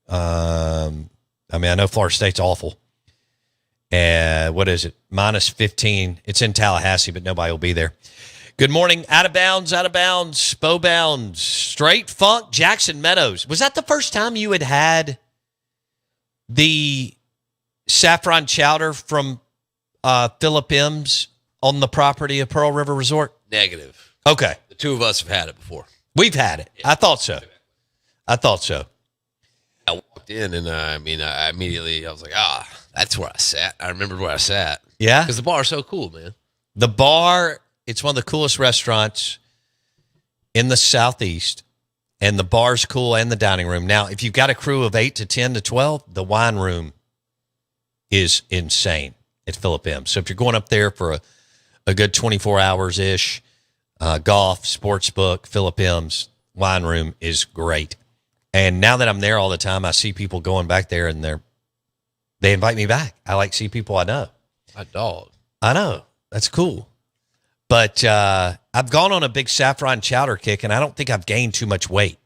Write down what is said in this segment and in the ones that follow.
I know Florida State's awful. What is it? Minus 15. It's in Tallahassee, but nobody will be there. Good morning. Out of bounds, bow bounds. Straight Funk, Jackson Meadows. Was that the first time you had the saffron chowder from Philip M's on the property of Pearl River Resort? Negative. Okay. The two of us have had it before. We've had it. Yeah. I thought so. I walked in and I immediately, I was like, that's where I sat. I remembered where I sat. Yeah? Because the bar is so cool, man. The bar, it's one of the coolest restaurants in the Southeast, and the bar's cool and the dining room. Now, if you've got a crew of 8 to 10 to 12, the wine room is insane at Philip M. So if you're going up there for a good 24 hours-ish, golf, sports book, Philip M's wine room is great. And now that I'm there all the time, I see people going back there, and they invite me back. I see people I know. My dog. I know. That's cool. But I've gone on a big saffron chowder kick, and I don't think I've gained too much weight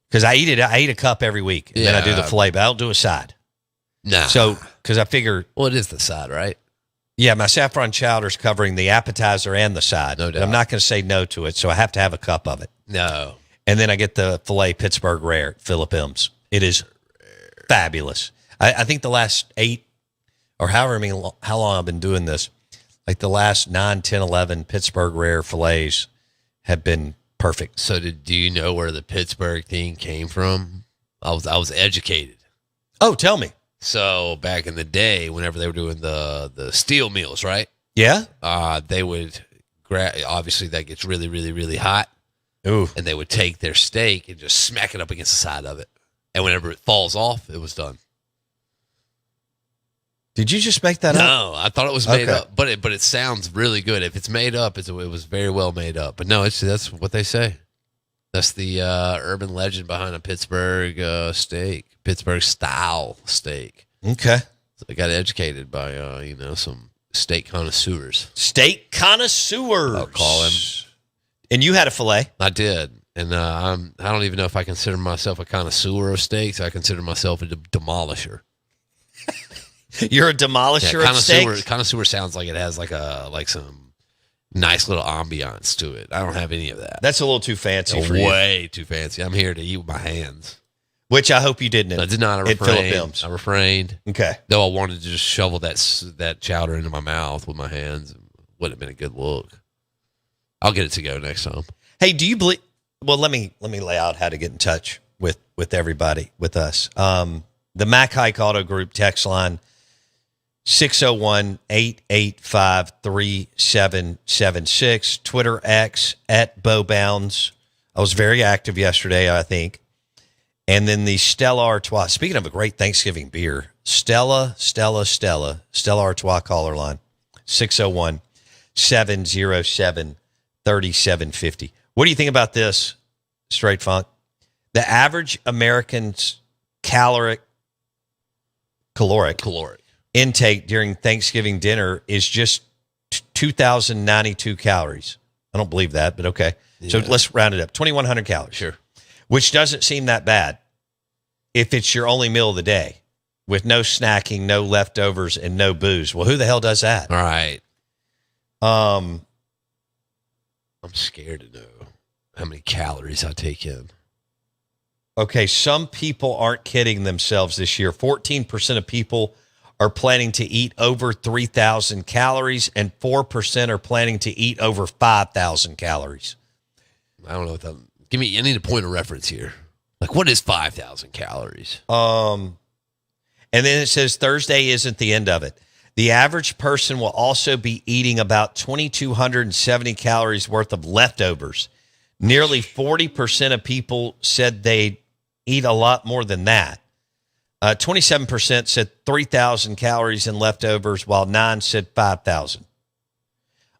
because I eat a cup every week, and then I do the filet, but I don't do a side. No. So, because I figure. Well, it is the side, right? Yeah, my saffron chowder's covering the appetizer and the side. No doubt. But I'm not going to say no to it, so I have to have a cup of it. No. And then I get the filet Pittsburgh Rare at Philip M's. It is fabulous. I think the last 8 or how long I've been doing this, like the last 9, 10, 11 Pittsburgh Rare fillets have been perfect. So do you know where the Pittsburgh thing came from? I was educated. Oh, tell me. So back in the day, whenever they were doing the steel meals, right? Yeah. They would obviously that gets really, really, really hot. Ooh. And they would take their steak and just smack it up against the side of it. And whenever it falls off, it was done. Did you just make that up? No, I thought it was made up, but it sounds really good. If it's made up, it was very well made up. But no, that's what they say. That's the urban legend behind a Pittsburgh steak, Pittsburgh style steak. Okay, so I got educated by some steak connoisseurs. Steak connoisseurs, I'll call them. And you had a filet. I did, and I don't even know if I consider myself a connoisseur of steaks. I consider myself a demolisher. You're a demolisher of steaks? Connoisseur sounds like it has some nice little ambiance to it. I don't have any of that. That's a little too fancy for you. Way too fancy. I'm here to eat with my hands. Which I hope you didn't. I did not. I refrained. Okay. Though I wanted to just shovel that chowder into my mouth with my hands. It wouldn't have been a good look. I'll get it to go next time. Hey, do you believe? Well, let me lay out how to get in touch with everybody, with us. The Mac Hike Auto Group text line 601-885-3776. Twitter X at @BowBounds. I was very active yesterday, I think. And then the Stella Artois. Speaking of a great Thanksgiving beer, Stella Artois caller line 601-707-3750. What do you think about this, Straight Funk? The average American's caloric intake during Thanksgiving dinner is just 2,092 calories. I don't believe that, but okay. Yeah. So let's round it up. 2,100 calories. Sure. Which doesn't seem that bad if it's your only meal of the day with no snacking, no leftovers, and no booze. Well, who the hell does that? All right. I'm scared to know how many calories I take in. Okay, some people aren't kidding themselves this year. 14% of people are planning to eat over 3,000 calories, and 4% are planning to eat over 5,000 calories. I don't know what that. I need a point of reference here. Like, what is 5,000 calories? And then it says Thursday isn't the end of it. The average person will also be eating about 2,270 calories worth of leftovers. Nearly 40% of people said they'd eat a lot more than that. 27% said 3,000 calories in leftovers, while 9% said 5,000.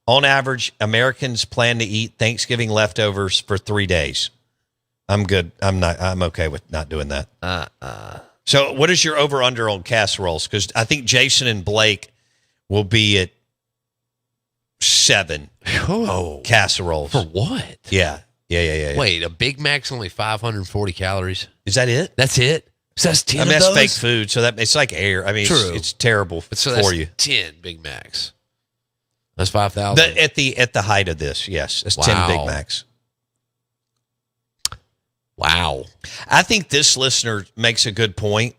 On average, Americans plan to eat Thanksgiving leftovers for 3 days. I'm good. I'm okay with not doing that. So what is your over-under on casseroles? Because I think Jason and Blake will be at 7 casseroles. For what? Yeah. Wait, a Big Mac's only 540 calories? Is that it? That's it? So that's 10 I mean, of that's those? fake food, so that it's like air. I mean, True. it's terrible So for that's you. 10 Big Macs. That's 5,000. At the height of this, yes, it's 10 Big Wow. Macs. Wow. I think this listener makes a good point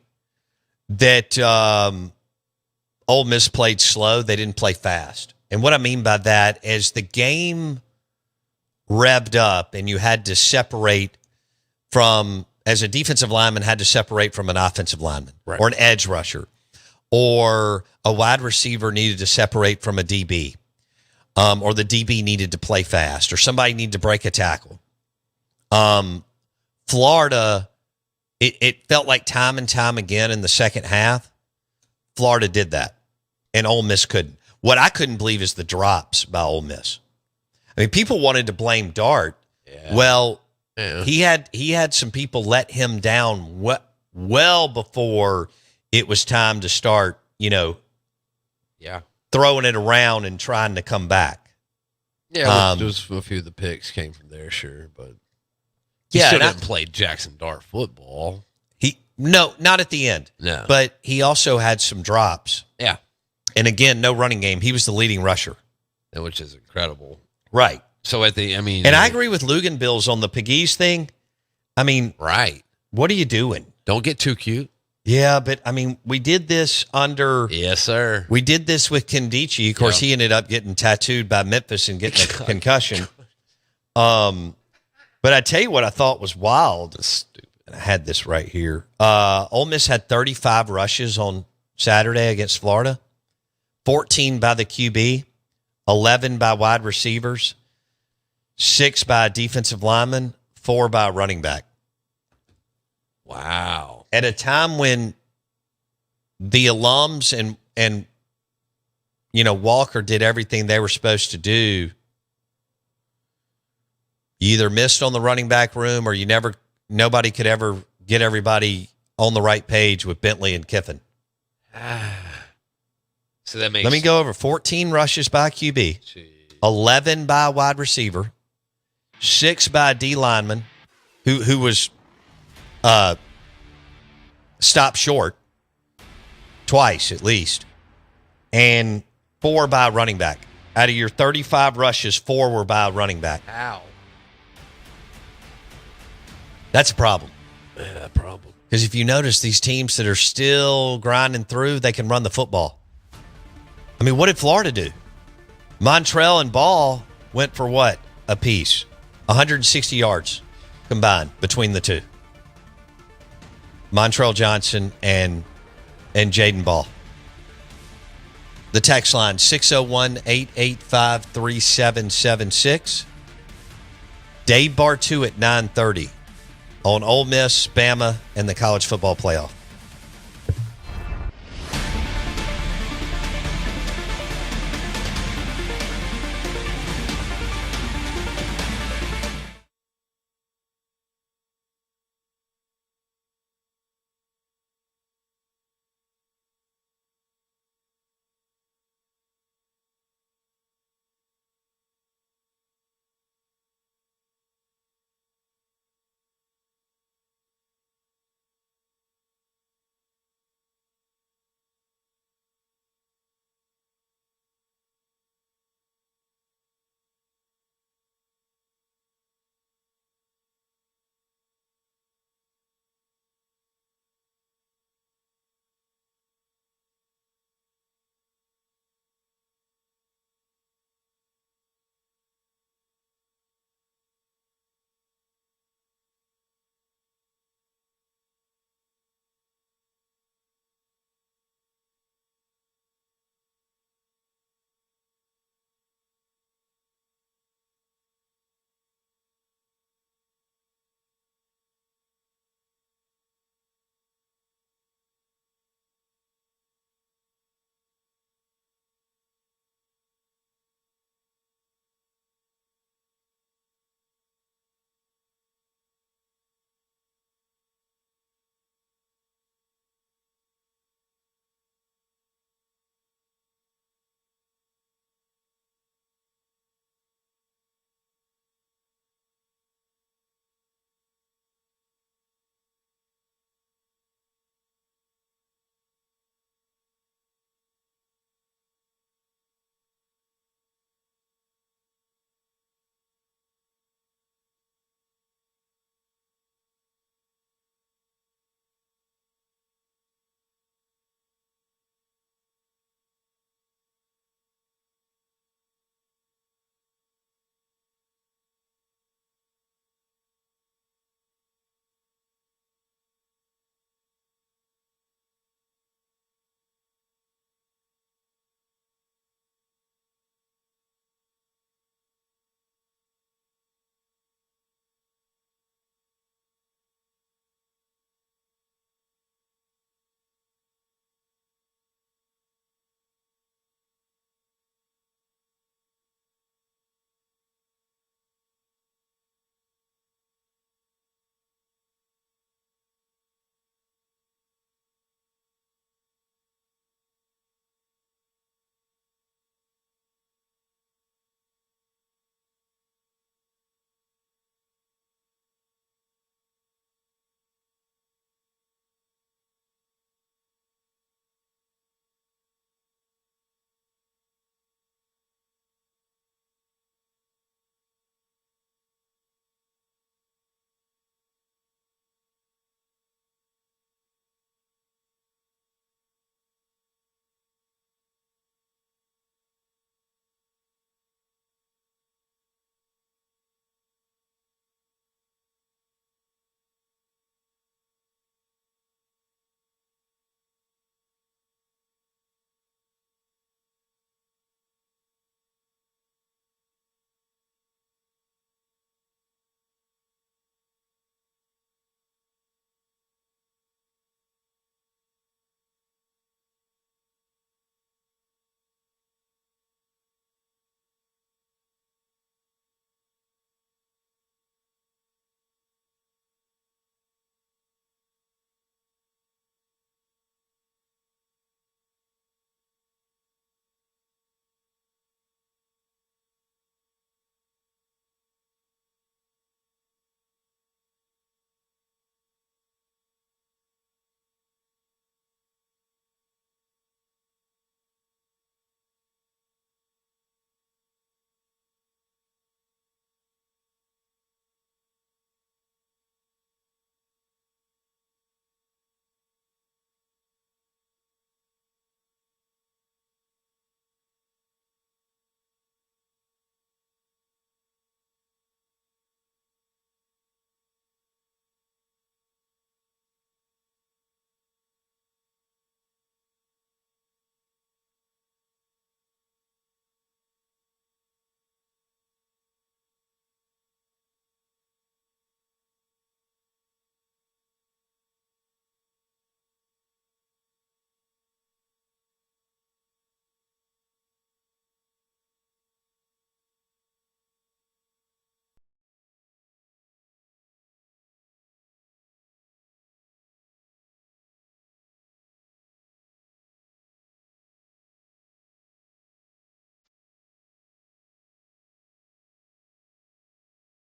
that Ole Miss played slow. They didn't play fast. And what I mean by that is the game revved up and you had to separate from, as a defensive lineman, had to separate from an offensive lineman Right. or an edge rusher, or a wide receiver needed to separate from a DB, or the DB needed to play fast, or somebody needed to break a tackle. Florida, it felt like time and time again in the second half, Florida did that, and Ole Miss couldn't. What I couldn't believe is the drops by Ole Miss. I mean, people wanted to blame Dart. Yeah. Well, Yeah. he had some people let him down well before it was time to start, Yeah. throwing it around and trying to come back. Yeah, there was a few of the picks came from there, sure, but he Yeah, still and didn't play Jackson Dart football. No, not at the end. No. But he also had some drops. Yeah. And again, no running game. He was the leading rusher. Which is incredible. Right. So And I agree with Luganbills on the Pegues thing. I mean, right. what are you doing? Don't get too cute. Yeah, but I mean, we did this Yes, sir. we did this with Kendichi. Of course, he ended up getting tattooed by Memphis and getting a concussion. But I tell you what I thought was wild. That's stupid. And I had this right here. Ole Miss had 35 rushes on Saturday against Florida, 14 by the QB, 11 by wide receivers, 6 by defensive linemen, 4 by running back. Wow. At a time when the alums and Walker did everything they were supposed to do, you either missed on the running back room or nobody could ever get everybody on the right page with Bentley and Kiffin. So that makes. Let me go over 14 rushes by QB, Jeez. 11 by wide receiver, 6 by D lineman, who was stopped short twice at least, and 4 by running back. Out of your 35 rushes, 4 were by running back. How? That's a problem. Yeah, problem. Because if you notice, these teams that are still grinding through, they can run the football. I mean, what did Florida do? Montrell and Ball went for what? A piece. 160 yards combined between the two. Montrell Johnson and Jaden Ball. The text line, 601-885-3776. Dave Bartu at 9:30 on Ole Miss, Bama, and the college football playoff.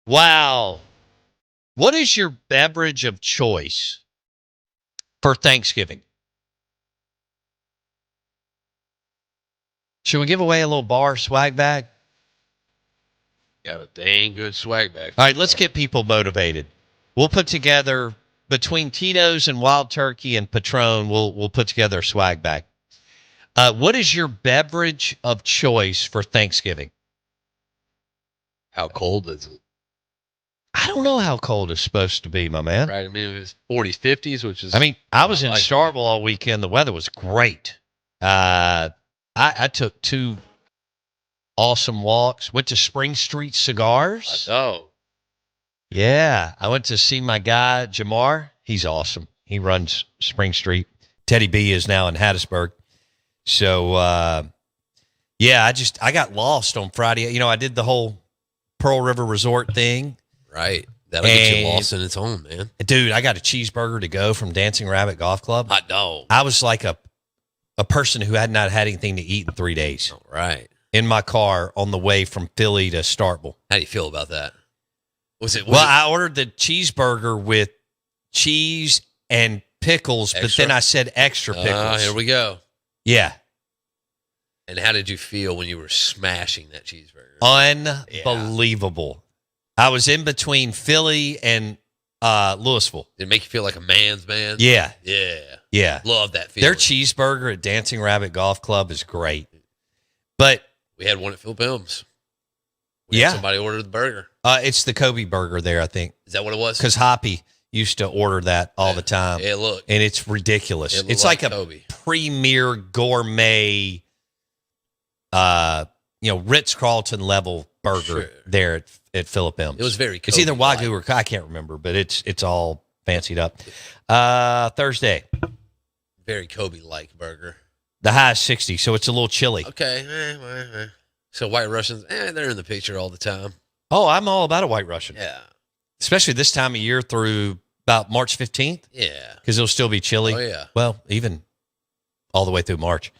Wow. What is your beverage of choice for Thanksgiving? Should we give away a little bar swag bag? Got a dang good swag bag. All right, let's get people motivated. We'll put together between Tito's and Wild Turkey and Patron. We'll put together a swag bag. What is your beverage of choice for Thanksgiving? How cold is it? I don't know how cold it's supposed to be, my man. Right. I mean, it was 40s, 50s, which is. I mean, I was in like Starville all weekend. The weather was great. I took 2 awesome walks. Went to Spring Street Cigars. Oh, Yeah, I went to see my guy Jamar. He's awesome. He runs Spring Street. Teddy B is now in Hattiesburg. So yeah, I got lost on Friday. You know, I did the whole Pearl River Resort thing. right. That'll get you lost in its own, man. Dude, I got a cheeseburger to go from Dancing Rabbit Golf Club. Hot dog. I was like a person who had not had anything to eat in 3 days. All right. In my car on the way from Philly to Starkville. How do you feel about that? I ordered the cheeseburger with cheese and pickles, Extra? but then I said extra pickles. Here we go. Yeah. And how did you feel when you were smashing that cheeseburger? Unbelievable. I was in between Philly and Louisville. Did it make you feel like a man's man? Yeah. Yeah. Yeah. Love that feeling. Their cheeseburger at Dancing Rabbit Golf Club is great. But we had one at Phil Pilms. Yeah. Somebody ordered the burger. It's the Kobe burger there, I think. Is that what it was? Because Hoppy used to order that all the time. Yeah, look. And it's ridiculous. It It's like a Kobe. premier gourmet, Ritz-Carlton level burger there at Philip M's. It was very It's either Kobe-like. Wagyu or I can't remember, but it's all fancied up. Thursday, Very Kobe-like burger. the high is 60, so it's a little chilly. Okay. So White Russians, they're in the picture all the time. Oh, I'm all about a White Russian. Yeah. Especially this time of year through about March 15th. Yeah. Because it'll still be chilly. Oh, yeah. Well, even all the way through March.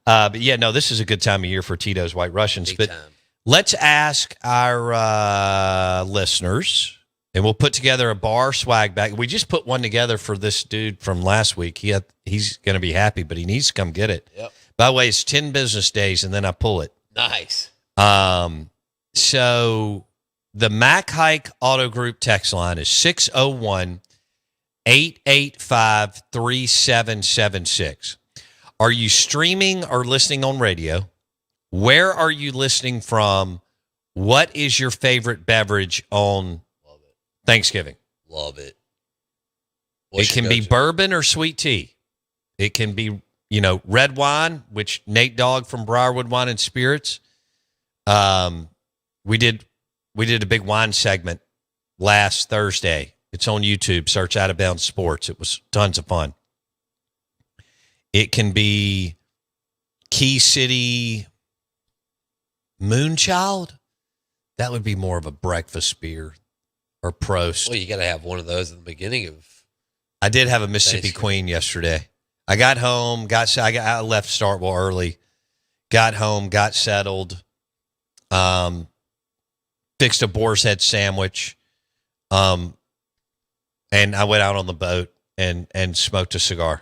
But yeah, no, this is a good time of year for Tito's White Russians. Big but time. let's ask our listeners, and we'll put together a bar swag bag. We just put one together for this dude from last week. He's going to be happy, but he needs to come get it. Yep. By the way, it's 10 business days, and then I pull it. Nice. So the Mac Hike Auto Group text line is 601-885-3776. Are you streaming or listening on radio? Where are you listening from? What is your favorite beverage on Thanksgiving? Love it. It can be bourbon or sweet tea. It can be, red wine, which Nate Dogg from Briarwood Wine and Spirits. We did a big wine segment last Thursday. It's on YouTube. Search Out of Bounds Sports. It was tons of fun. It can be Key City Moonchild. That would be more of a breakfast beer or Prost. Well, you got to have one of those at the beginning of. I did have a Mississippi Queen yesterday. I got home, I left Starkville early, got home, got settled, fixed a boar's head sandwich, and I went out on the boat and smoked a cigar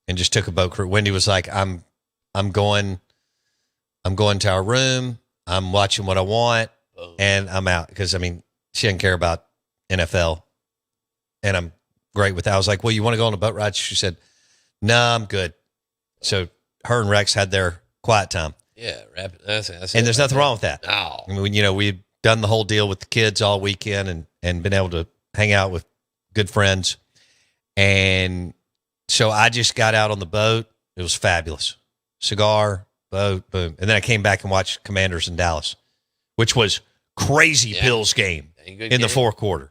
and just took a boat cruise. Wendy was like, I'm going to our room. I'm watching what I want, and I'm out because she doesn't care about NFL, and I'm great with that. I was like, well, you want to go on a boat ride? She said, no, I'm good. So her and Rex had their quiet time. Yeah, rapid. And there's nothing wrong with that. No. We'd done the whole deal with the kids all weekend and been able to hang out with good friends. And so I just got out on the boat. It was fabulous. Cigar, boat, boom. And then I came back and watched Commanders in Dallas, which was crazy Bills game in the fourth quarter.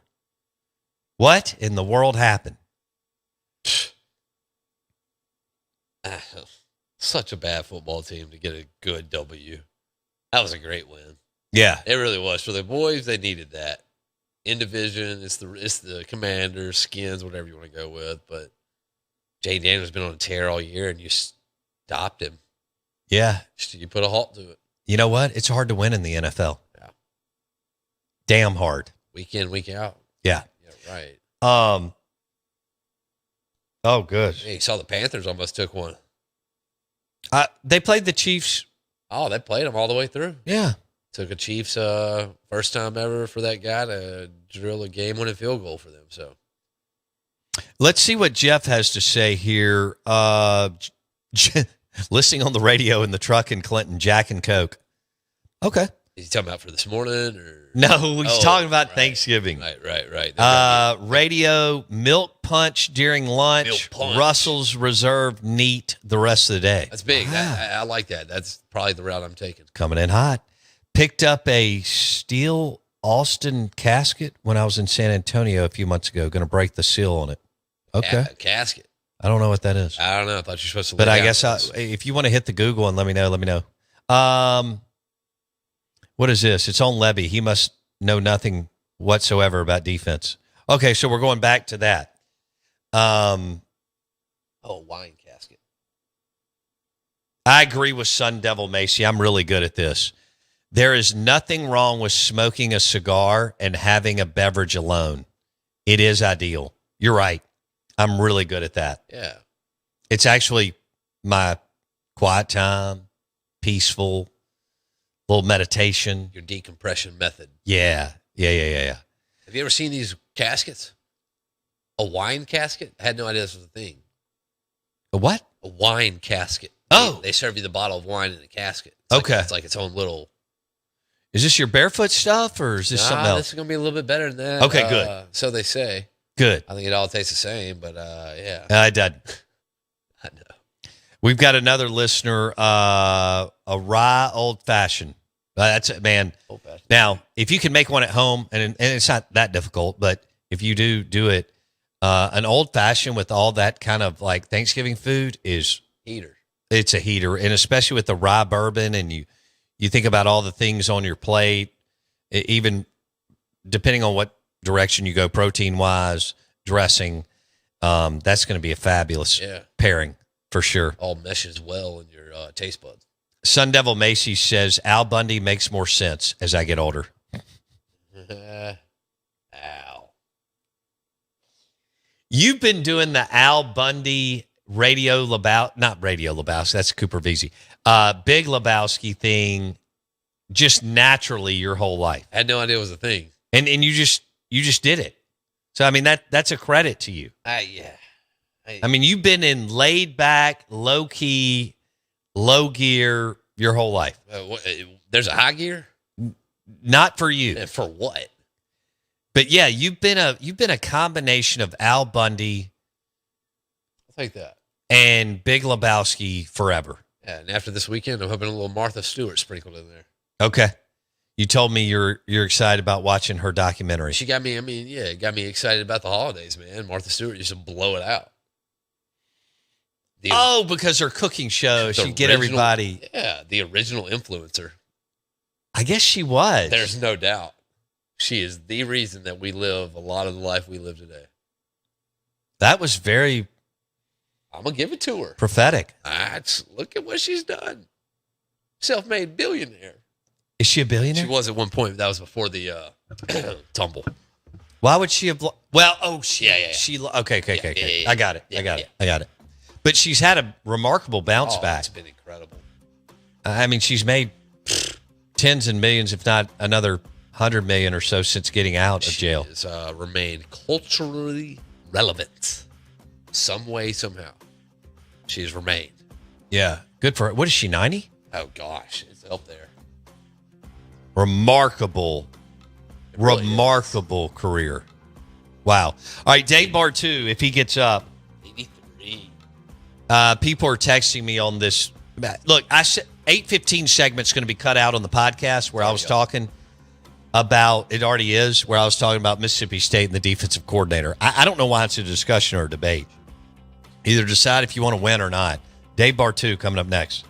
What in the world happened? Such a bad football team to get a good W. That was a great win. Yeah, it really was for the boys. They needed that in division. It's the Commanders, Skins, whatever you want to go with. But Jay Daniels has been on a tear all year, and you stopped him. Yeah, You put a halt to it. You know what? It's hard to win in the NFL. Yeah, damn hard. Week in, week out. Yeah. Yeah, right. Oh, good. Hey, you saw the Panthers almost took one. They played the Chiefs. Oh, they played them all the way through. Yeah. Took a Chiefs first time ever for that guy to drill a game-winning field goal for them. So Let's see what Jeff has to say here. Listening on the radio in the truck in Clinton, Jack and Coke. Okay. is he talking about for this morning or No, he's talking about right. Thanksgiving. Right. Radio, milk punch during lunch. Milk punch. Russell's Reserve neat the rest of the day. That's big. Wow. I like that. That's probably the route I'm taking. Coming in hot. Picked up a steel Austin casket when I was in San Antonio a few months ago. Going to break the seal on it. Okay. Casket. I don't know what that is. I don't know. I thought you were supposed to. But I guess if you want to hit the Google and let me know. What is this? It's on Levy. He must know nothing whatsoever about defense. Okay, so we're going back to that. wine casket. I agree with Sun Devil Macy. I'm really good at this. There is nothing wrong with smoking a cigar and having a beverage alone. It is ideal. You're right. I'm really good at that. Yeah. It's actually my quiet time, peaceful, little meditation. Your decompression method. Yeah. Have you ever seen these caskets? A wine casket? I had no idea this was a thing. A what? A wine casket. Oh. They serve you the bottle of wine in a casket. Okay. It's like its own little. Is this your barefoot stuff or is this something else? This is going to be a little bit better than that. Okay, good. So they say. Good. I think it all tastes the same, but yeah. I did. I know. We've got another listener, a rye old fashioned. That's it, man. Old fashioned. Now, if you can make one at home, and it's not that difficult, but if you do it, an old fashioned with all that kind of like Thanksgiving food is Heater. It's a heater, and especially with the rye bourbon, and you think about all the things on your plate, even depending on what direction you go, protein wise, dressing, that's going to be a fabulous pairing for sure. All meshes well in your taste buds. Sun Devil Macy says Al Bundy makes more sense as I get older. Ow. You've been doing the Al Bundy not Radio Lebowski, that's Cooper Vesey. Big Lebowski thing just naturally your whole life. I had no idea it was a thing. And you just did it. So I mean that's a credit to you. Yeah. I mean, you've been in laid back, low key, low gear your whole life. There's a high gear? Not for you. For what? But yeah, you've been a combination of Al Bundy I'll take that. and Big Lebowski forever. Yeah, and after this weekend, I'm hoping a little Martha Stewart sprinkled in there. Okay. You told me you're excited about watching her documentary. She got me, it got me excited about the holidays, man. Martha Stewart used to blow it out. Because her cooking show, she'd get everybody. Yeah, the original influencer. I guess she was. There's no doubt. She is the reason that we live a lot of the life we live today. That was very I'm going to give it to her. prophetic. Look at what she's done. Self-made billionaire. Is she a billionaire? She was at one point. But that was before the tumble. Why would she have? Yeah. She okay. Yeah. I got it. But she's had a remarkable bounce back. It's been incredible. I mean, she's made tens and millions, if not another 100 million or so since getting out of jail. She has remained culturally relevant, some way, somehow. She has remained. Yeah, good for her. What is she? 90? Oh gosh, it's up there. Remarkable career. Wow. All right, Dave Bartu, if he gets up. 83. People are texting me on this. Look, I said 8:15 segment's going to be cut out on the podcast where I was talking about, it already is, where I was talking about Mississippi State and the defensive coordinator. I don't know why it's a discussion or a debate. Either decide if you want to win or not. Dave Bartu coming up next.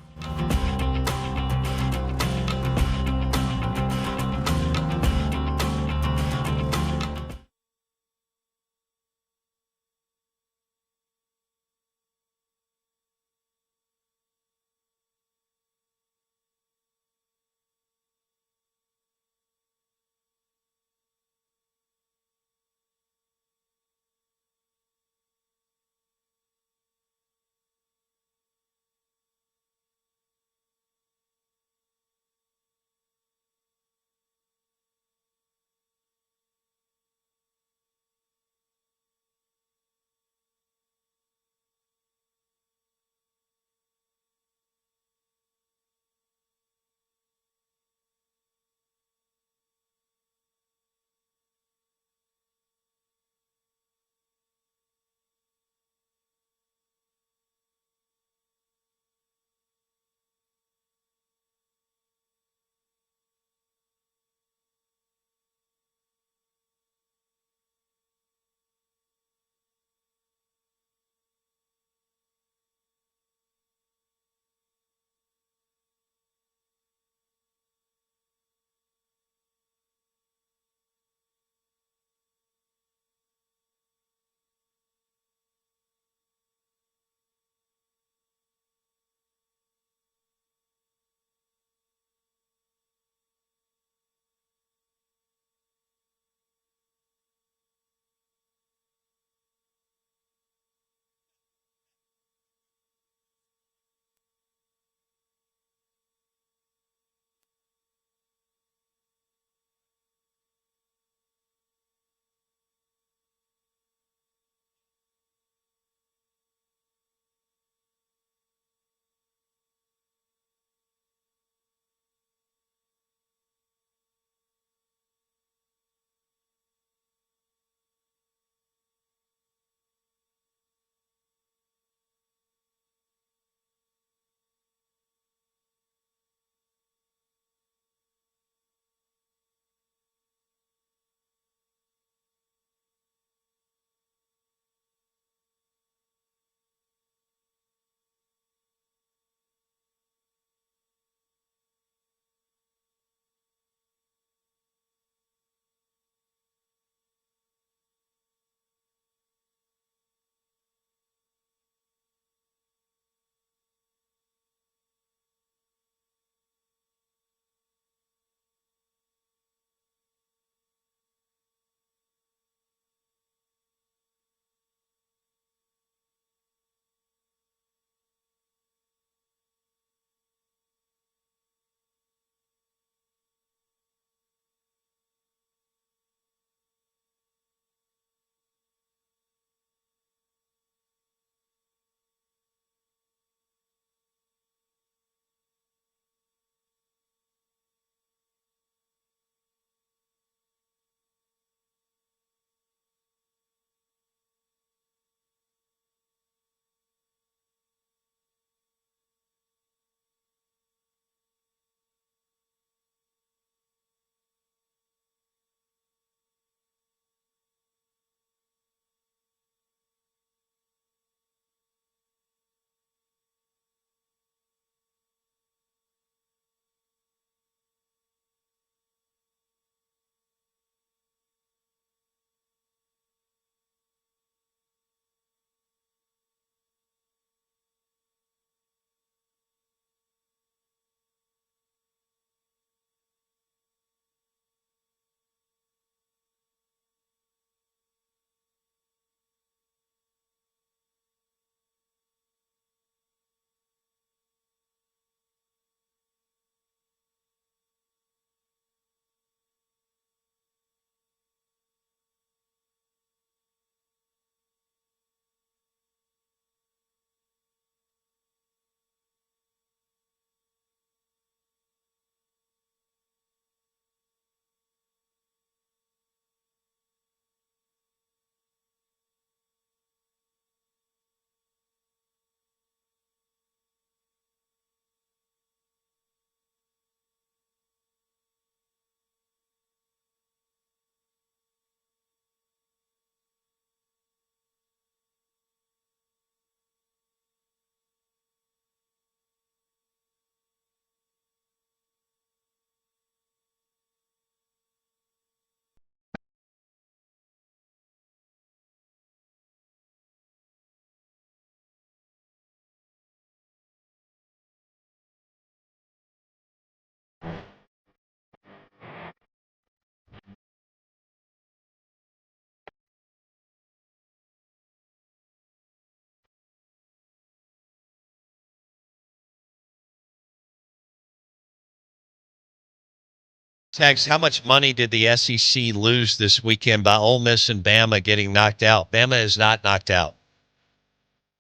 Text, how much money did the SEC lose this weekend by Ole Miss and Bama getting knocked out? Bama is not knocked out.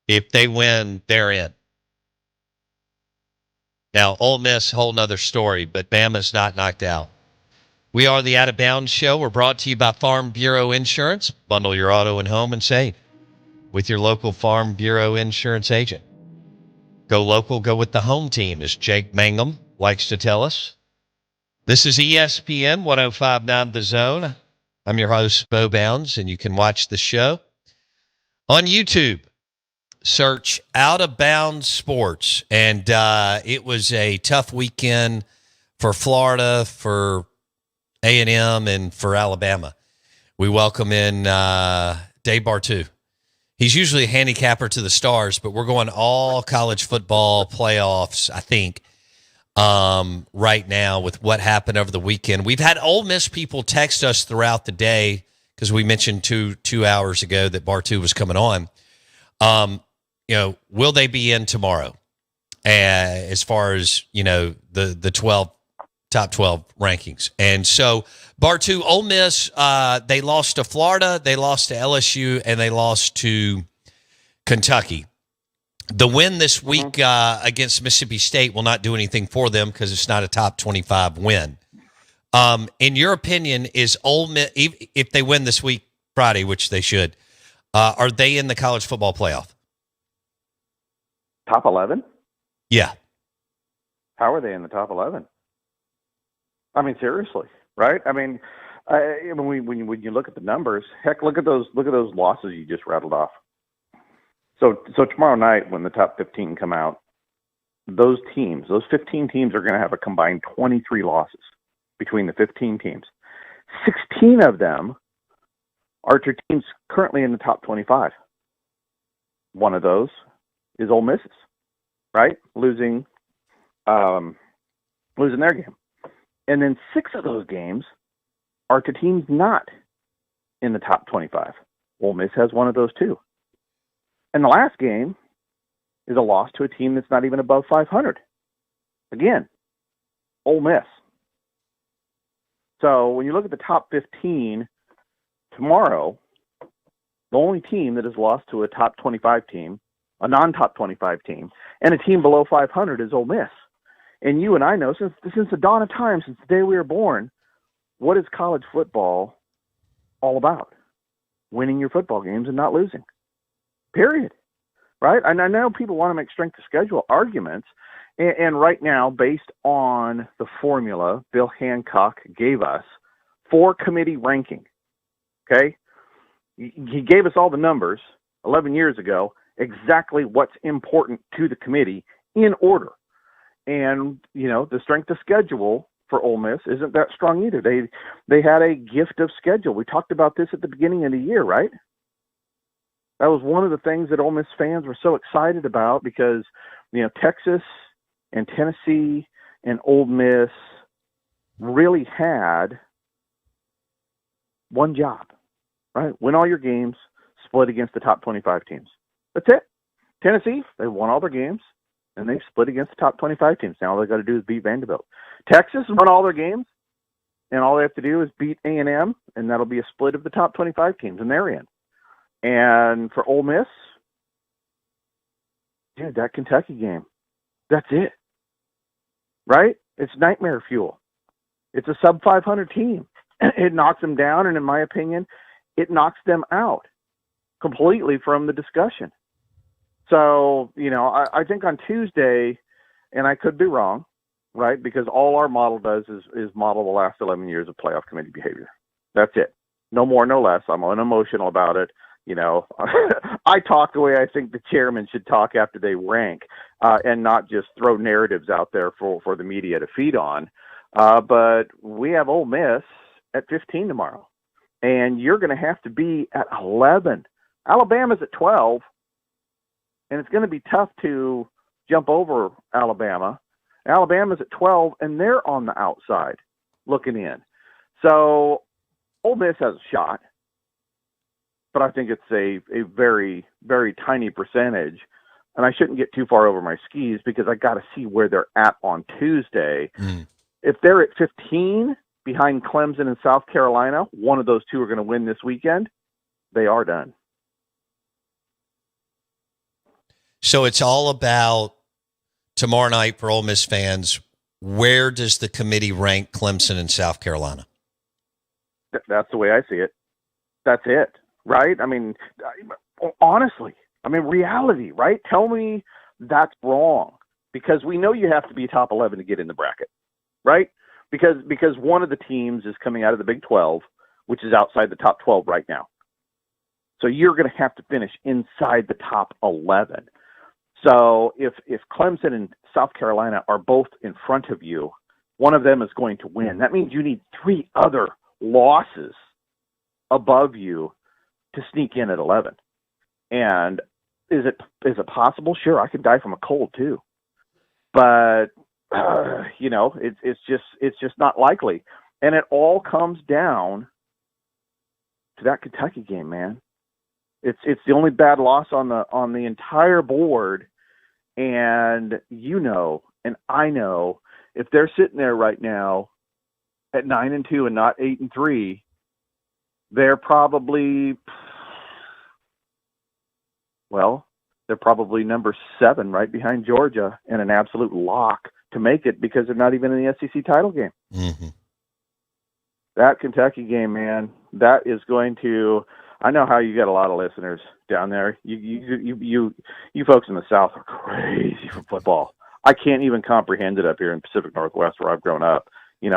If they win, they're in. Now, Ole Miss, whole nother story, but Bama's not knocked out. We are the Out of Bounds Show. We're brought to you by Farm Bureau Insurance. Bundle your auto and home and save with your local Farm Bureau Insurance agent. Go local, go with the home team, as Jake Mangum likes to tell us. This is ESPN 105.9 The Zone. I'm your host, Bo Bounds, and you can watch the show on YouTube. Search Out of Bounds Sports. And it was a tough weekend for Florida, for A&M, and for Alabama. We welcome in Dave Bartu. He's usually a handicapper to the stars, but we're going all college football playoffs, I think, right now with what happened over the weekend. We've had Ole Miss people text us throughout the day because we mentioned two hours ago that Bartu was coming on. Will they be in tomorrow? As far as, the 12 top 12 rankings. And so, Bartu, Ole Miss, they lost to Florida, they lost to LSU, and they lost to Kentucky. The win this week against Mississippi State will not do anything for them because it's not a top 25 win. In your opinion, is Ole Miss, if they win this week, Friday, which they should, are they in the college football playoff? Top 11? Yeah. How are they in the top 11? I mean, seriously, right? I mean, when you look at the numbers, heck, look at those losses you just rattled off. So tomorrow night, when the top 15 come out, those 15 teams are going to have a combined 23 losses between the 15 teams. 16 of them are to teams currently in the top 25. One of those is Ole Miss's, right? Losing their game. And then 6 of those games are to teams not in the top 25. Ole Miss has one of those too. And the last game is a loss to a team that's not even above 500. Again, Ole Miss. So when you look at the top 15 tomorrow, the only team that has lost to a top 25 team, a non-top 25 team, and a team below 500 is Ole Miss. And you and I know, since the dawn of time, since the day we were born, what is college football all about? Winning your football games and not losing. Period. Right? And I know people want to make strength of schedule arguments, and right now, based on the formula Bill Hancock gave us for committee ranking, okay? He gave us all the numbers 11 years ago, exactly what's important to the committee in order. And, the strength of schedule for Ole Miss isn't that strong either. They had a gift of schedule. We talked about this at the beginning of the year, right? That was one of the things that Ole Miss fans were so excited about because, Texas and Tennessee and Ole Miss really had one job, right? Win all your games, split against the top 25 teams. That's it. Tennessee, they won all their games, and they split against the top 25 teams. Now all they got to do is beat Vanderbilt. Texas won all their games, and all they have to do is beat A&M, and that'll be a split of the top 25 teams, and they're in. And for Ole Miss, dude, that Kentucky game, that's it, right? It's nightmare fuel. It's a sub-500 team. It knocks them down, and in my opinion, it knocks them out completely from the discussion. So, I think on Tuesday, and I could be wrong, right, because all our model does is model the last 11 years of playoff committee behavior. That's it. No more, no less. I'm unemotional about it. I talk the way I think the chairman should talk after they rank, and not just throw narratives out there for the media to feed on. But we have Ole Miss at 15 tomorrow, and you're going to have to be at 11. Alabama's at 12, and it's going to be tough to jump over Alabama. Alabama's at 12, and they're on the outside looking in. So Ole Miss has a shot, but I think it's a very, very tiny percentage. And I shouldn't get too far over my skis because I got to see where they're at on Tuesday. If they're at 15 behind Clemson and South Carolina, one of those two are going to win this weekend. They are done. So it's all about tomorrow night for Ole Miss fans. Where does the committee rank Clemson and South Carolina? That's the way I see it. That's it, right? I mean, honestly, reality, right? Tell me that's wrong, because we know you have to be top 11 to get in the bracket, right? Because one of the teams is coming out of the Big 12, which is outside the top 12 right now. So you're going to have to finish inside the top 11. So if Clemson and South Carolina are both in front of you, one of them is going to win. That means you need 3 other losses above you to sneak in at 11. And is it possible? Sure, I could die from a cold too, but it's just not likely. And it all comes down to that Kentucky game, man. It's the only bad loss on the entire board, and and I know if they're sitting there right now at 9-2 and not 8-3, they're probably number 7 right behind Georgia, and an absolute lock to make it because they're not even in the SEC title game. Mm-hmm. That Kentucky game, man, that is going to. I know how you got a lot of listeners down there. You folks in the South are crazy for football. I can't even comprehend it up here in Pacific Northwest where I've grown up.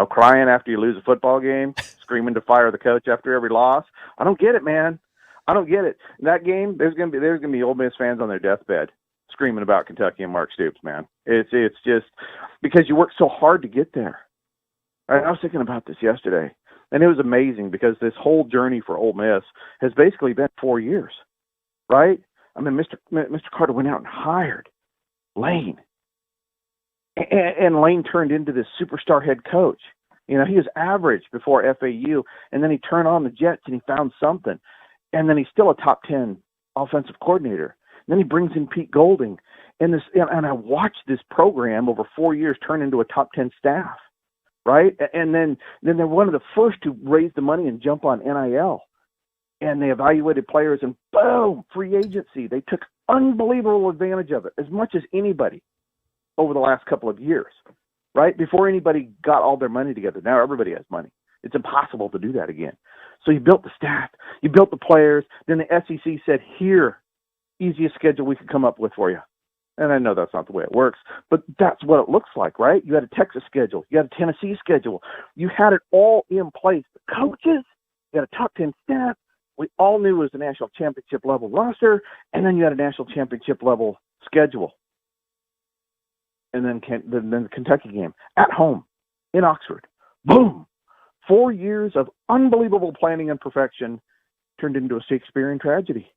Crying after you lose a football game, screaming to fire the coach after every loss. I don't get it, man. I don't get it. In that game, there's gonna be Ole Miss fans on their deathbed screaming about Kentucky and Mark Stoops, man. It's just because you worked so hard to get there. I was thinking about this yesterday. And it was amazing because this whole journey for Ole Miss has basically been 4 years, right? I mean, Mr. Carter went out and hired Lane. And Lane turned into this superstar head coach. He was average before FAU, and then he turned on the Jets and he found something. And then he's still a top 10 offensive coordinator. And then he brings in Pete Golding. And I watched this program over 4 years turn into a top 10 staff. Right. And then they're one of the first to raise the money and jump on NIL, and they evaluated players, and boom, free agency. They took unbelievable advantage of it, as much as anybody over the last couple of years, right? Before anybody got all their money together. Now everybody has money. It's impossible to do that again. So you built the staff, you built the players. Then the SEC said, here, easiest schedule we could come up with for you. And I know that's not the way it works, but that's what it looks like, right? You had a Texas schedule. You had a Tennessee schedule. You had it all in place. The coaches, you had a top 10 staff. We all knew it was a national championship level roster, and then you had a national championship level schedule. And then the Kentucky game at home in Oxford. Boom. 4 years of unbelievable planning and perfection turned into a Shakespearean tragedy,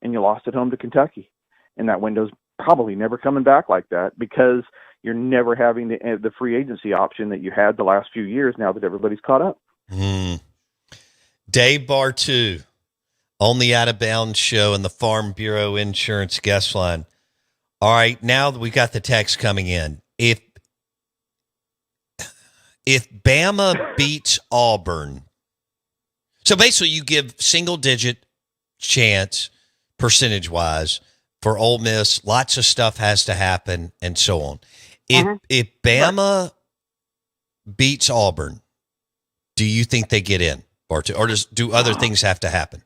and you lost at home to Kentucky. And that window's probably never coming back like that, because you're never having the free agency option that you had the last few years now that everybody's caught up. Dave Bartu on the Out of Bounds show and the Farm Bureau Insurance guest line. All right, now that we got the text coming in, if Bama beats Auburn, so basically you give single digit chance percentage wise for Ole Miss, lots of stuff has to happen, and so on. If Bama beats Auburn, do you think they get in, or do other things have to happen?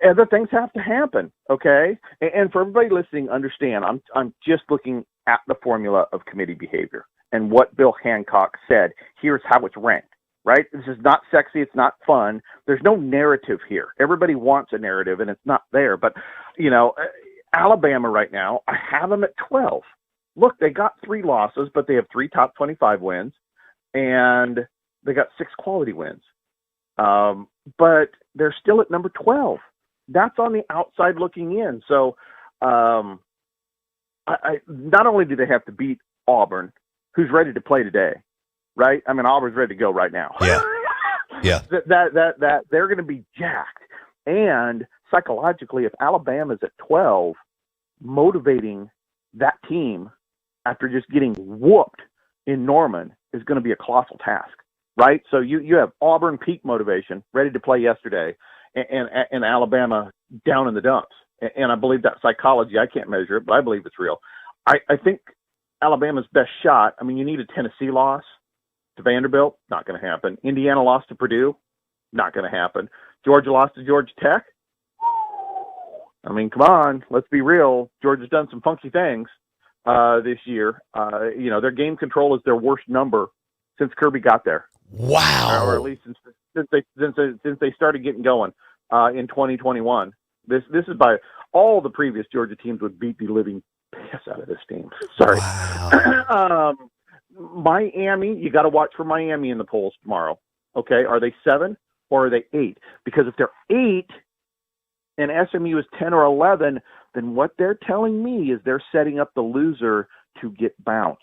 Other things have to happen, okay? And for everybody listening, understand, I'm just looking at the formula of committee behavior and what Bill Hancock said. Here's how it's ranked, right? This is not sexy. It's not fun. There's no narrative here. Everybody wants a narrative, and it's not there. But, Alabama right now, I have them at 12. Look, they got 3 losses, but they have 3 top 25 wins, and they got 6 quality wins. But they're still at number 12. That's on the outside looking in. So I not only do they have to beat Auburn, who's ready to play today, right? I mean, Auburn's ready to go right now. Yeah. That they're going to be jacked. And psychologically, if Alabama's at 12, motivating that team after just getting whooped in Norman is going to be a colossal task, right? So you have Auburn peak motivation, ready to play yesterday, and Alabama down in the dumps. And I believe that psychology. I can't measure it, but I believe it's real. I think Alabama's best shot, I mean, you need a Tennessee loss to Vanderbilt, not going to happen. Indiana lost to Purdue, not going to happen. Georgia lost to Georgia Tech. I mean, come on, let's be real. Georgia's done some funky things this year. Their game control is their worst number since Kirby got there. Wow. Or at least since they started getting going in 2021. This is by all the previous Georgia teams would beat the living piss out of this team. Sorry. Wow. Miami, you got to watch for Miami in the polls tomorrow. Okay, are they 7 or are they 8? Because if they're 8 and SMU is 10 or 11, then what they're telling me is they're setting up the loser to get bounced.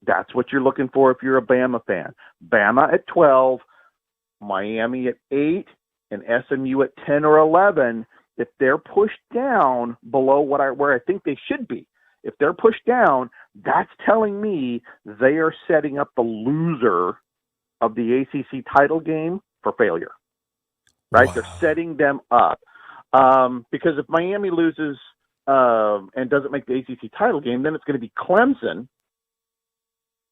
That's what you're looking for if you're a Bama fan. Bama at 12, Miami at 8, and SMU at 10 or 11. If they're pushed down below where I think they should be, if they're pushed down, that's telling me they are setting up the loser of the ACC title game for failure. Right? Wow. They're setting them up. Because if Miami loses and doesn't make the ACC title game, then it's going to be Clemson.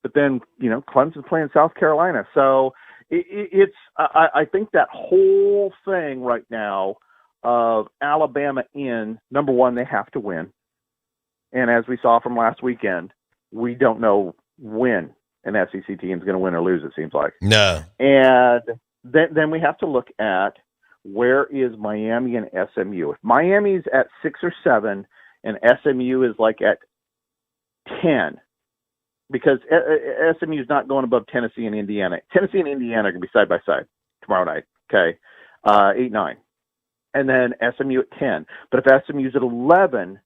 But then, Clemson's playing South Carolina. So I think that whole thing right now of Alabama in, number one, they have to win. And as we saw from last weekend, we don't know when an SEC team is going to win or lose, it seems like. No. And then we have to look at where is Miami and SMU. If Miami's at 6 or 7 and SMU is like at 10, because SMU is not going above Tennessee and Indiana. Tennessee and Indiana are going to be side by side tomorrow night. Okay, 8-9, and then SMU at 10. But if SMU's at 11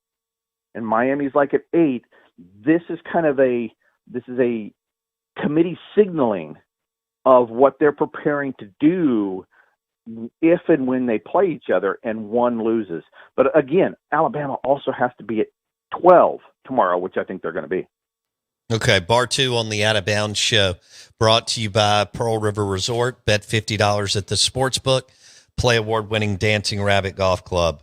and Miami's like at 8, this is a committee signaling of what they're preparing to do if and when they play each other and one loses. But again, Alabama also has to be at 12 tomorrow, which I think they're going to be. Okay, Bar 2 on the Out of Bounds show, brought to you by Pearl River Resort. Bet $50 at the Sportsbook. Play award-winning Dancing Rabbit Golf Club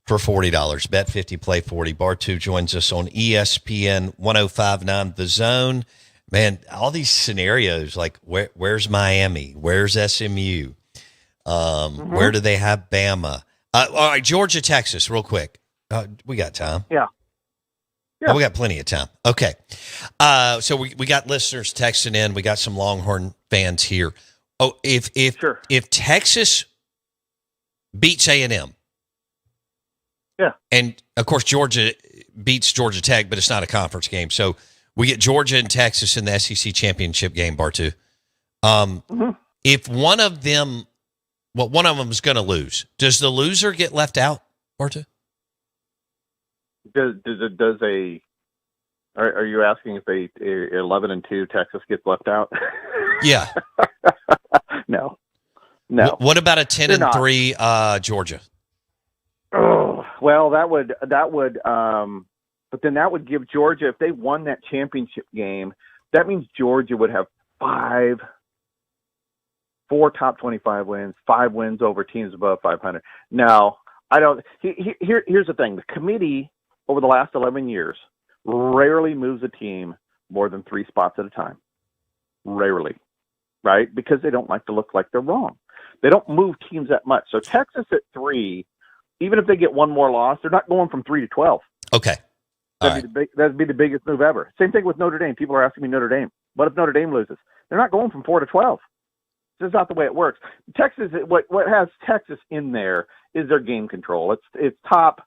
for $40. Bet 50, play 40. Bar 2 joins us on ESPN 105.9 The Zone. Man, all these scenarios, like where's Miami? Where's SMU? Where do they have Bama? All right, Georgia, Texas, real quick. We got time. Yeah. Oh, we got plenty of time. Okay. So we got listeners texting in. We got some Longhorn fans here. Oh, if Texas beats A&M, yeah, and of course Georgia beats Georgia Tech, but it's not a conference game. So we get Georgia and Texas in the SEC championship game, Bartu. If one of them is going to lose, does the loser get left out, Bartu? Are you asking if 11-2 Texas gets left out? Yeah. No. What about a 10-3 Georgia? Oh, well, that would, but then that would give Georgia, if they won that championship game, that means Georgia would have 4 top 25 wins, 5 wins over teams above 500. No, I don't. Here's the thing: the committee over the last 11 years rarely moves a team more than 3 spots at a time. Rarely, right? Because they don't like to look like they're wrong. They don't move teams that much. So Texas at 3, even if they get one more loss, they're not going from 3 to 12. Okay. That'd be the biggest move ever. Same thing with Notre Dame. People are asking me Notre Dame. What if Notre Dame loses? They're not going from 4 to 12. This is not the way it works. Texas, what has Texas in there is their game control. It's top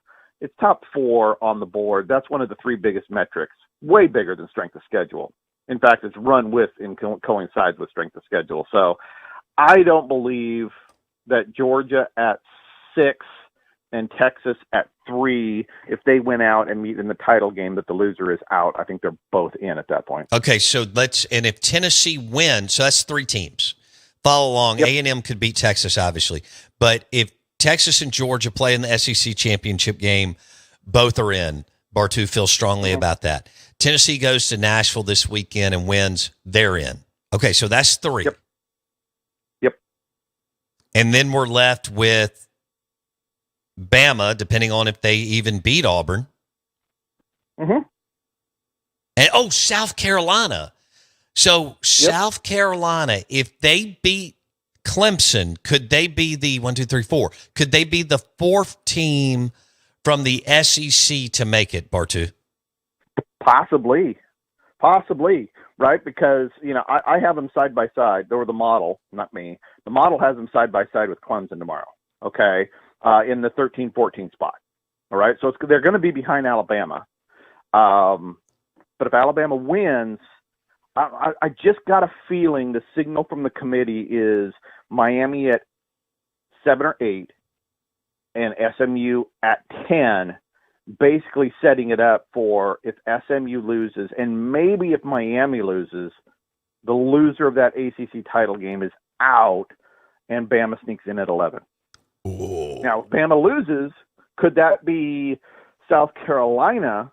4 on the board. That's one of the 3 biggest metrics, way bigger than strength of schedule. In fact, it's run with and coincides with strength of schedule. So I don't believe that Georgia at 6 and Texas at 3, if they went out and meet in the title game, that the loser is out. I think they're both in at that point. Okay, so and if Tennessee wins, so that's 3 teams. Follow along. Yep. A&M could beat Texas, obviously. But if Texas and Georgia play in the SEC championship game, both are in. Bartu feels strongly about that. Tennessee goes to Nashville this weekend and wins, they're in. Okay, so that's 3. Yep. And then we're left with Bama, depending on if they even beat Auburn. Mm-hmm. And South Carolina. So South Carolina, if they beat Clemson, could they be the 1, 2, 3, 4? Could they be the 4th team from the SEC to make it, Bartu? Possibly, right? Because, I have them side by side. They were the model, not me. The model has them side by side with Clemson tomorrow, okay, in the 13-14 spot. All right, so they're going to be behind Alabama. But if Alabama wins, I just got a feeling the signal from the committee is Miami at 7 or 8 and SMU at 10, basically setting it up for if SMU loses and maybe if Miami loses, the loser of that ACC title game is out and Bama sneaks in at 11. Ooh. Now, if Bama loses, could that be South Carolina?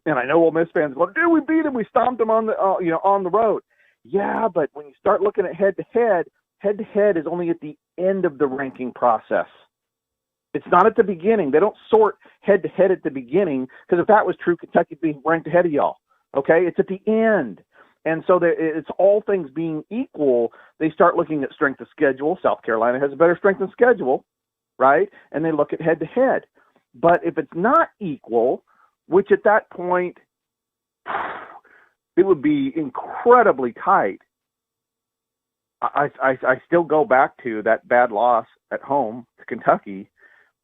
And I know Ole Miss fans go, dude, we beat them. We stomped them on the road. Yeah, but when you start looking at head-to-head is only at the end of the ranking process. It's not at the beginning. They don't sort head-to-head at the beginning, because if that was true, Kentucky'd be ranked ahead of y'all. Okay? It's at the end. And so it's all things being equal, they start looking at strength of schedule. South Carolina has a better strength of schedule, right? And they look at head-to-head. But if it's not equal, which at that point, it would be incredibly tight. I still go back to that bad loss at home to Kentucky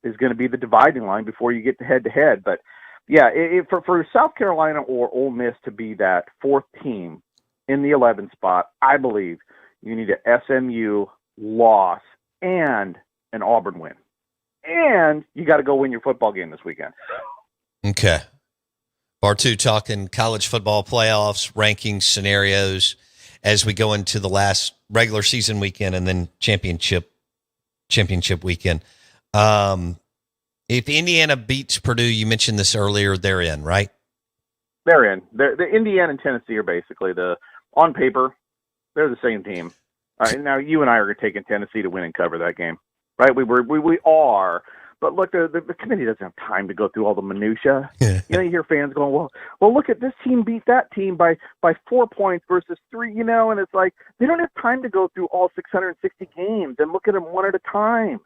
is going to be the dividing line before you get to head-to-head. But, yeah, for South Carolina or Ole Miss to be that 4th team in the 11th spot, I believe you need a SMU loss and an Auburn win. And you got to go win your football game this weekend. Okay. Bartu talking college football playoffs, rankings, scenarios as we go into the last regular season weekend and then championship weekend. If Indiana beats Purdue, you mentioned this earlier, they're in, right? They're in. The Indiana and Tennessee are basically on paper, they're the same team. Now you and I are taking Tennessee to win and cover that game, right? We are. But look, the committee doesn't have time to go through all the minutia. You hear fans going, well, look at this team beat that team by 4 points versus 3, and it's like they don't have time to go through all 660 games and look at them one at a time.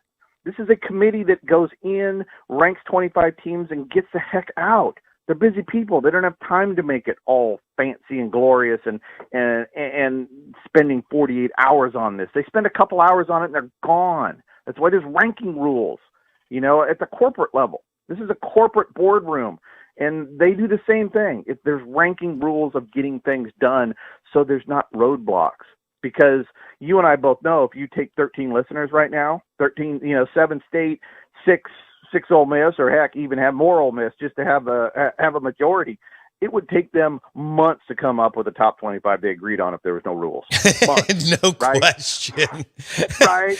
This is a committee that goes in, ranks 25 teams, and gets the heck out. They're busy people. They don't have time to make it all fancy and glorious and spending 48 hours on this. They spend a couple hours on it and they're gone. That's why there's ranking rules. At the corporate level. This is a corporate boardroom, and they do the same thing. If there's ranking rules of getting things done so there's not roadblocks. Because you and I both know if you take 13 listeners right now, 13, 7 State, 6 Ole Miss, or heck, even have more Ole Miss just to have a majority, it would take them months to come up with a top 25 they agreed on if there was no rules. Months, no right? question. Right?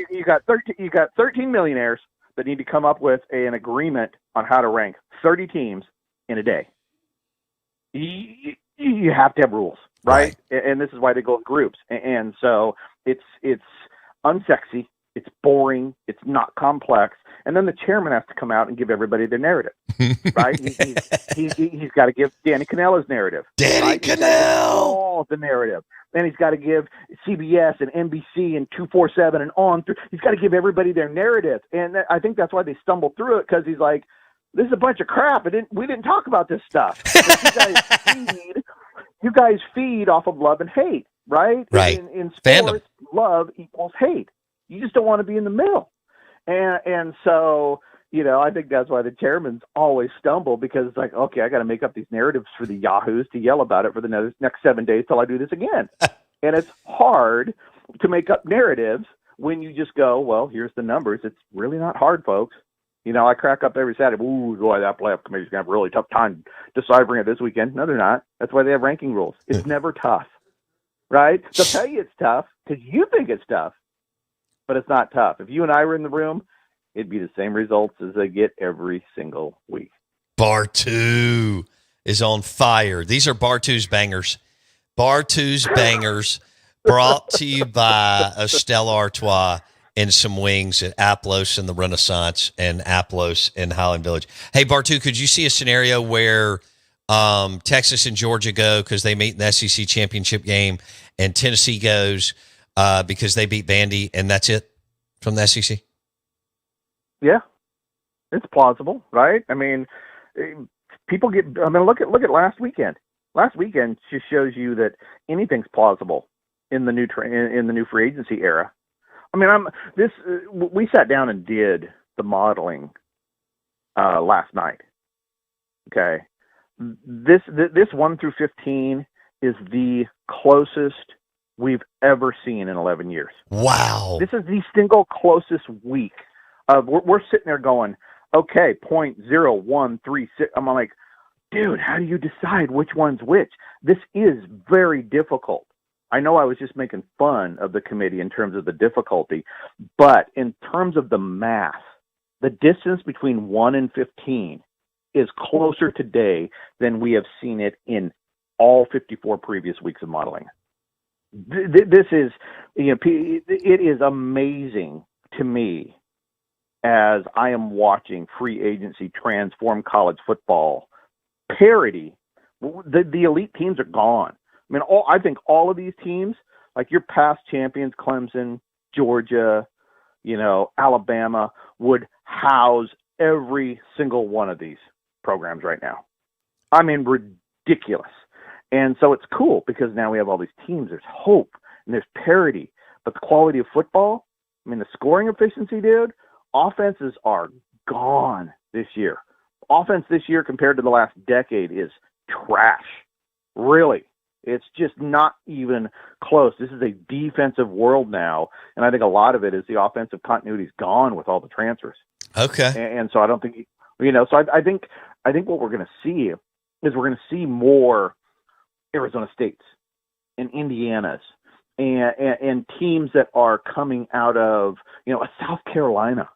You got 13 millionaires that need to come up with an agreement on how to rank 30 teams in a day. You have to have rules, right? And this is why they go in groups. And so it's unsexy, it's boring, it's not complex. And then the chairman has to come out and give everybody their narrative, right? He's got to give Danny Kanell's narrative. Danny Kanell! The narrative. Then he's got to give CBS and NBC and 247 and on through. He's got to give everybody their narrative. And I think that's why they stumbled through it, because he's like, this is a bunch of crap. We didn't talk about this stuff. You guys feed off of love and hate, right? Right. In sports, Fandom. love equals hate. You just don't want to be in the middle. And so, I think that's why the chairmans always stumble, because it's like, okay, I got to make up these narratives for the yahoos to yell about it for the next 7 days till I do this again. And it's hard to make up narratives when you just go, well, here's the numbers. It's really not hard, folks. I crack up every Saturday. Ooh, boy, that playoff committee's going to have a really tough time deciphering it this weekend. No, they're not. That's why they have ranking rules. It's never tough, right? They'll tell you it's tough because you think it's tough, but it's not tough. If you and I were in the room, it'd be the same results as they get every single week. Bartu is on fire. These are Bartu's bangers. Bartoo's Bangers, brought to you by a Stella Artois and some wings at Aplos in the Renaissance and Aplos in Highland Village. Hey, Bartoo, could you see a scenario where Texas and Georgia go because they meet in the SEC championship game, and Tennessee goes because they beat Vandy, and that's it from the SEC? Yeah, it's plausible, right? I mean, people get. I mean, look at last weekend. Last weekend just shows you that anything's plausible in the new in the new free agency era. I mean, we sat down and did the modeling last night. Okay, this 1 through 15 is the closest we've ever seen in 11 years. Wow! This is the single closest week. We're sitting there going, okay, 0.0136. I'm like, dude, how do you decide which one's which? This is very difficult. I know I was just making fun of the committee in terms of the difficulty, but in terms of the math, the distance between 1 and 15 is closer today than we have seen it in all 54 previous weeks of modeling. This is, it is amazing to me as I am watching free agency transform college football parity. The elite teams are gone. I mean, I think all of these teams, like your past champions, Clemson, Georgia, Alabama, would house every single one of these programs right now. I mean, ridiculous. And so it's cool because now we have all these teams. There's hope and there's parity. But the quality of football, I mean, the scoring efficiency, dude, offenses are gone this year. Offense this year compared to the last decade is trash. Really. It's just not even close. This is a defensive world now, and I think a lot of it is the offensive continuity is gone with all the transfers. Okay. And so I don't think, so I think what we're going to see is we're going to see more Arizona States and Indianas and teams that are coming out of, a South Carolina,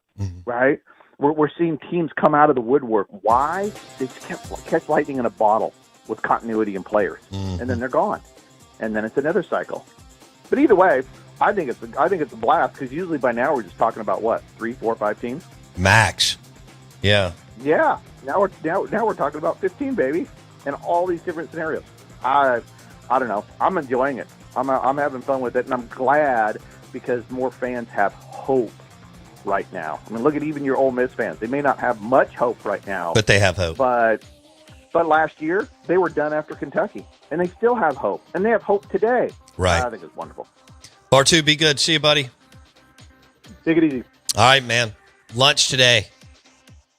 right? We're seeing teams come out of the woodwork. Why? They just catch lightning in a bottle with continuity and players, and then they're gone, and then it's another cycle. But either way, I think it's a blast because usually by now we're just talking about what 3, 4, 5 teams max. Yeah. Now we're talking about 15, baby, and all these different scenarios. I don't know. I'm enjoying it. I'm having fun with it, and I'm glad because more fans have hope right now. I mean, look at even your Ole Miss fans. They may not have much hope right now, but they have hope. But last year, they were done after Kentucky, and they still have hope, and they have hope today. Right. I think it's wonderful. Bartoo, be good. See you, buddy. Take it easy. All right, man. Lunch today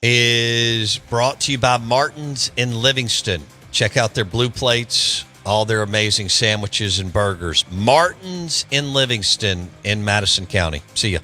is brought to you by Martin's in Livingston. Check out their blue plates, all their amazing sandwiches and burgers. Martin's in Livingston in Madison County. See ya.